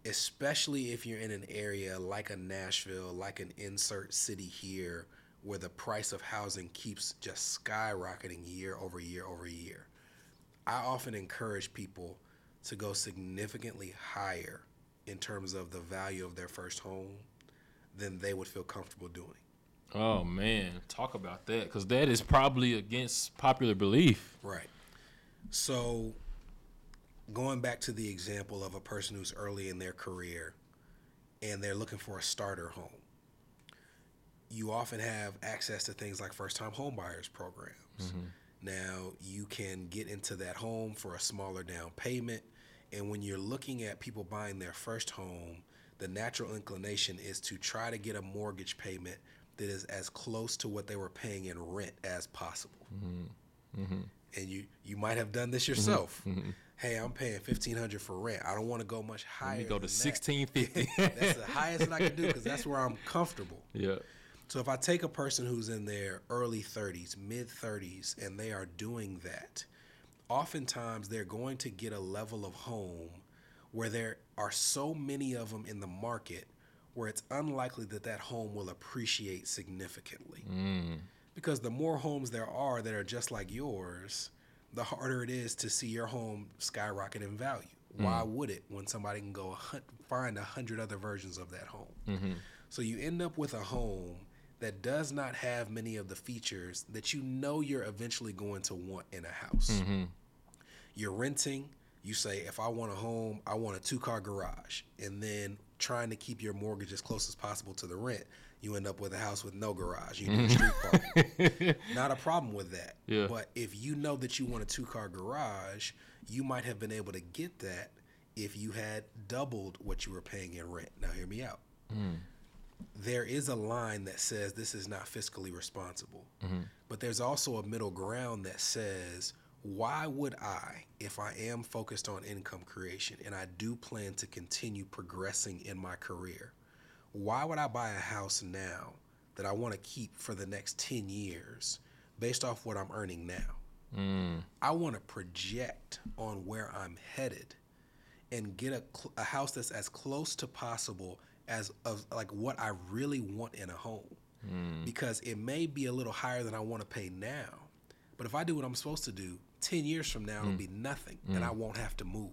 especially if you're in an area like a Nashville, like an insert city here, where the price of housing keeps just skyrocketing year over year over year. I often encourage people to go significantly higher in terms of the value of their first home than they would feel comfortable doing. Oh man, talk about that, because that is probably against popular belief. Right. So, going back to the example of a person who's early in their career and they're looking for a starter home, you often have access to things like first time home buyers programs. Now, you can get into that home for a smaller down payment. And when you're looking at people buying their first home, the natural inclination is to try to get a mortgage payment that is as close to what they were paying in rent as possible. And you might have done this yourself. Hey, I'm paying $1,500 for rent. I don't want to go much higher. Let me go to than $1,650. That's the highest that I can do because that's where I'm comfortable. Yeah. So if I take a person who's in their early 30s, mid 30s, and they are doing that, oftentimes they're going to get a level of home where there are so many of them in the market where it's unlikely that that home will appreciate significantly. Because the more homes there are that are just like yours, the harder it is to see your home skyrocket in value. Why would it when somebody can go find 100 other versions of that home? So you end up with a home that does not have many of the features that you know you're eventually going to want in a house. You're renting, you say, if I want a home, I want a 2-car garage. And then trying to keep your mortgage as close as possible to the rent, you end up with a house with no garage. You need street parking. Not a problem with that. Yeah. But if you know that you want a 2-car garage, you might have been able to get that if you had doubled what you were paying in rent. Now, hear me out. There is a line that says this is not fiscally responsible. But there's also a middle ground that says, why would I, if I am focused on income creation and I do plan to continue progressing in my career, why would I buy a house now that I want to keep for the next 10 years based off what I'm earning now? I want to project on where I'm headed and get a house that's as close to possible as of like what I really want in a home. Because it may be a little higher than I want to pay now, but if I do what I'm supposed to do, 10 years from now, it'll be nothing, and I won't have to move.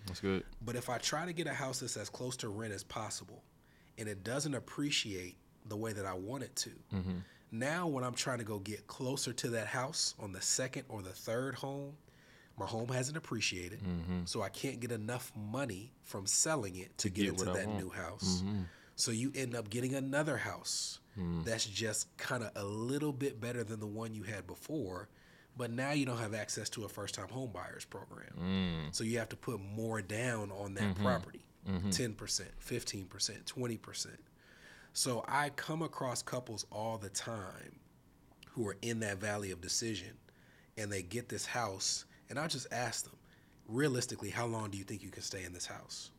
That's good. But if I try to get a house that's as close to rent as possible, and it doesn't appreciate the way that I want it to, now when I'm trying to go get closer to that house on the second or the third home, my home hasn't appreciated, so I can't get enough money from selling it to get into that new house. So you end up getting another house that's just kind of a little bit better than the one you had before, but now you don't have access to a first-time home buyers program. So you have to put more down on that property, 10%, 15%, 20%. So I come across couples all the time who are in that valley of decision, and they get this house, and I just ask them, realistically, how long do you think you can stay in this house?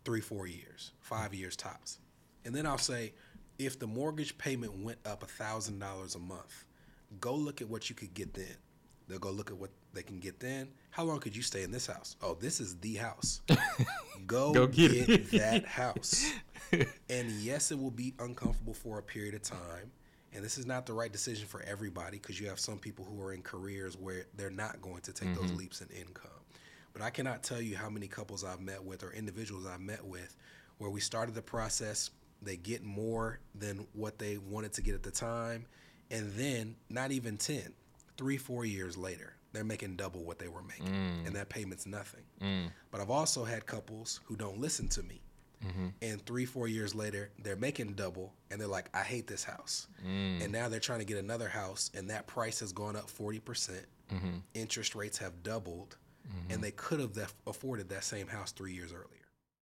3-4 years, 5 years tops. And then I'll say, if the mortgage payment went up $1,000 a month, go look at what you could get then. They'll go look at what they can get then. How long could you stay in this house? Oh, this is the house. Go get that house. And yes, it will be uncomfortable for a period of time. And this is not the right decision for everybody, because you have some people who are in careers where they're not going to take those leaps in income. But I cannot tell you how many couples I've met with or individuals I've met with where we started the process, they get more than what they wanted to get at the time, and then not even 10, 3-4 years later, they're making double what they were making, and that payment's nothing. But I've also had couples who don't listen to me, and 3-4 years later, they're making double, and they're like, I hate this house. And now they're trying to get another house, and that price has gone up 40%. Interest rates have doubled, and they could have afforded that same house 3 years earlier.